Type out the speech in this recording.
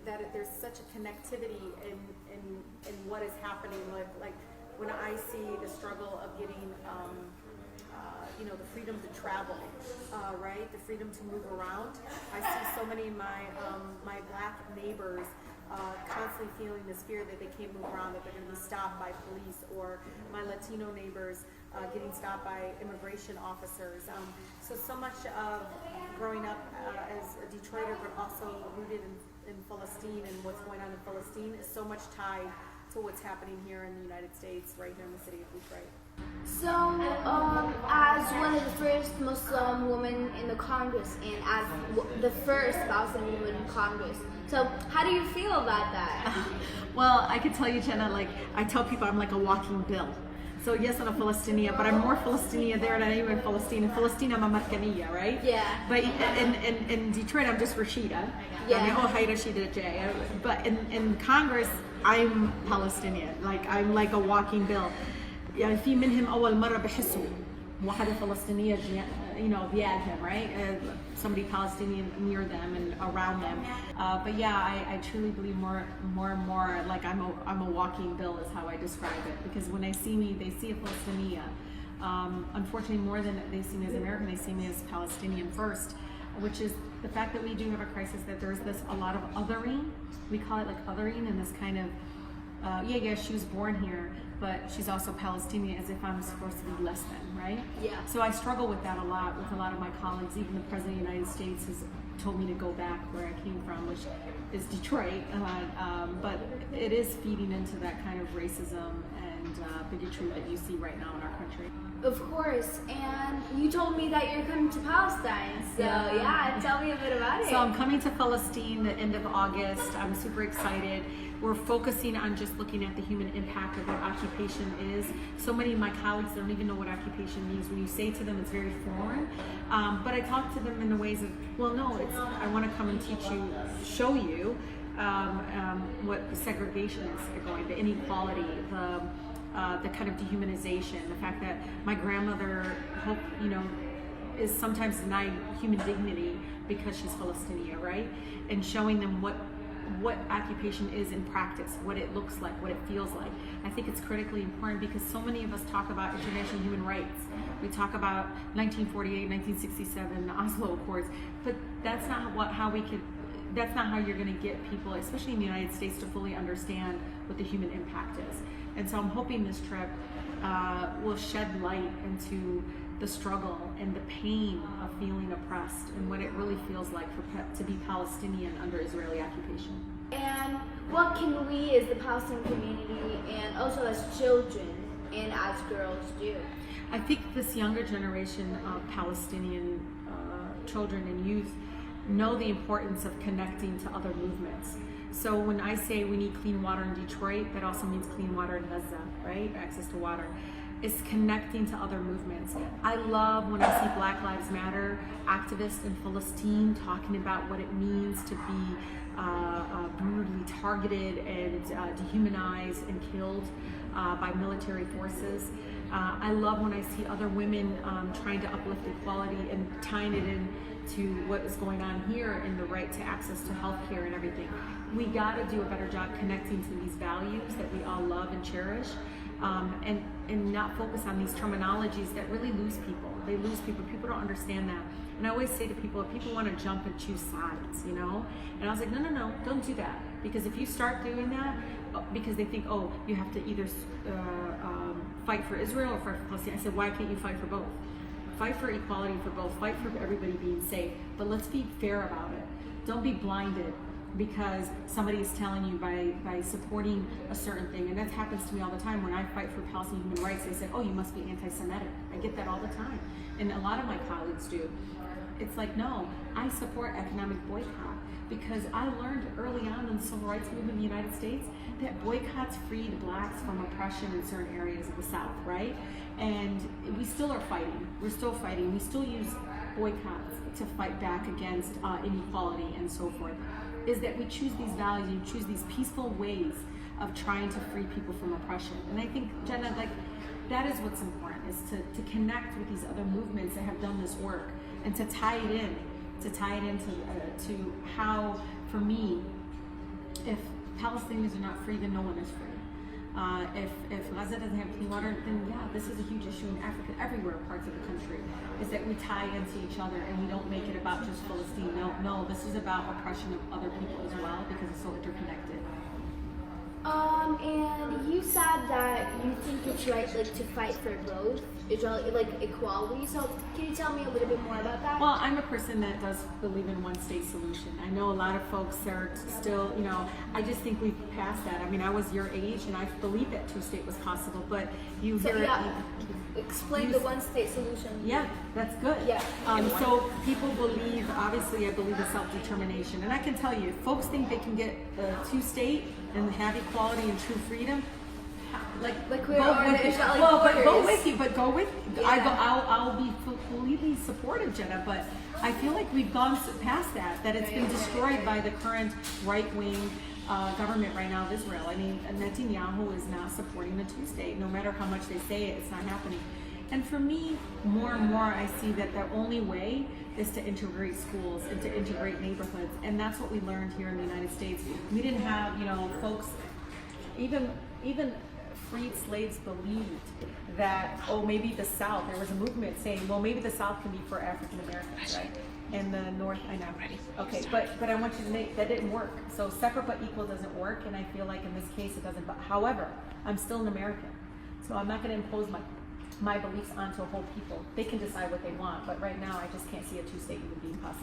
that there's such a connectivity in what is happening. Like when I see the struggle of getting, the freedom to travel, right? The freedom to move around. I see so many of my black neighbors constantly feeling this fear that they can't move around, that they're going to be stopped by police, or my Latino neighbors getting stopped by immigration officers. So much of growing up as a Detroiter, but also rooted in Palestine and what's going on in Palestine, is so much tied to what's happening here in the United States, right here in the city of Detroit. So, as one of the first Muslim women in the Congress, and as the first Palestinian woman in Congress, so how do you feel about that? Well, I can tell you, Janna, like I tell people I'm like a walking bill. So yes, I'm a Palestinian, but I'm more Palestinian there than even Palestine. In Palestine, I'm a Markaniya, right? Yeah. But in Detroit, I'm just Rashida. Yeah. I mean, oh, hi Rashida J. But in Congress, I'm Palestinian. Like I'm like a walking bill. يعني في منهم أول مرة بحسوا واحدة فلسطينية بيدهم, right? Somebody Palestinian near them and around them. But yeah, I truly believe more and more like I'm a walking bill is how I describe it, because when they see me, they see a Palestinian. Unfortunately, more than they see me as American, they see me as Palestinian first, which is the fact that we do have a crisis, that there's a lot of othering. We call it like othering, and this kind of she was born here, but she's also Palestinian, as if I'm supposed to be less than, right? Yeah. So I struggle with that a lot with a lot of my colleagues. Even the President of the United States has told me to go back where I came from, which is Detroit. But it is feeding into that kind of racism and bigotry that you see right now in our country. Of course, and you told me that you're coming to Palestine, so yeah, tell me a bit about it. So I'm coming to Palestine the end of August. I'm super excited. We're focusing on just looking at the human impact of what occupation is. So many of my colleagues don't even know what occupation means. When you say to them, it's very foreign. But I talk to them in the ways of, well, no, I want to come and teach you, show you what segregation is going, the inequality, the kind of dehumanization, the fact that my grandmother, is sometimes denied human dignity because she's Palestinian, right? And showing them what occupation is in practice, what it looks like, what it feels like. I think it's critically important because so many of us talk about international human rights. We talk about 1948, 1967, the Oslo Accords, but that's not that's not how you're going to get people, especially in the United States, to fully understand what the human impact is. And so I'm hoping this trip will shed light into the struggle and the pain of feeling oppressed and what it really feels like to be Palestinian under Israeli occupation. And what can we as the Palestinian community and also as children and as girls do? I think this younger generation of Palestinian children and youth know the importance of connecting to other movements. So when I say we need clean water in Detroit, that also means clean water in Gaza, right? Access to water. It's connecting to other movements. I love when I see Black Lives Matter activists in Palestine talking about what it means to be brutally targeted and dehumanized and killed by military forces. I love when I see other women trying to uplift equality and tying it in to what is going on here in the right to access to healthcare and everything. We got to do a better job connecting to these values that we all love and cherish, and not focus on these terminologies that really lose people. They lose people. People don't understand that. And I always say to people, if people want to jump and choose sides, and I was like, no, don't do that. Because if you start doing that, because they think, oh, you have to either fight for Israel or fight for Palestine. I said, why can't you fight for both? Fight for equality for both. Fight for everybody being safe. But let's be fair about it. Don't be blinded because somebody is telling you by supporting a certain thing. And that happens to me all the time. When I fight for Palestinian human rights, they say, oh, you must be anti-Semitic. I get that all the time. And a lot of my colleagues do. It's like, no, I support economic boycott because I learned early on in the civil rights movement in the United States that boycotts freed blacks from oppression in certain areas of the South, right? And we still are fighting. We're still fighting. We still use boycotts to fight back against inequality and so forth. Is that we choose these values and choose these peaceful ways of trying to free people from oppression. And I think, Janna, like that is what's important, is to connect with these other movements that have done this work and to tie it into to how, for me, if Palestinians are not free, then no one is free. If Gaza doesn't have clean water, then yeah, this is a huge issue in Africa, everywhere, parts of the country, is that we tie into each other and we don't make it about just Palestine. No, this is about oppression of other people as well, because it's so interconnected. And you said that you think it's right, like, to fight for both Israeli, like, equality. So can you tell me a little bit more about that? Well, I'm a person that does believe in one state solution. I know a lot of folks are still, I just think we've passed that. I mean, I was your age and I believe that two-state was possible, but you So, hear yeah, explain the one-state solution. Yeah, that's good. Yeah. So people believe, obviously I believe in self-determination. And I can tell you, if folks think they can get two-state and have equality and true freedom, we're go on with it. Israeli Well, but go borders. with you, but go with I'll be completely supportive, Jenna, but I feel like we've gone past that it's been destroyed by the current right-wing government right now of Israel. I mean, Netanyahu is not supporting the two-state. No matter how much they say it, it's not happening. And for me, more and more, I see that the only way is to integrate schools and to integrate neighborhoods. And that's what we learned here in the United States. We didn't have, folks, even freed slaves believed that, maybe the South, there was a movement saying, well, maybe the South can be for African Americans, right? And the North, I know. Okay, but I want you to know that didn't work. So separate but equal doesn't work, and I feel like in this case it doesn't. But however, I'm still an American, so I'm not going to impose my beliefs onto a whole people. They can decide what they want, but right now I just can't see a two-state even being possible.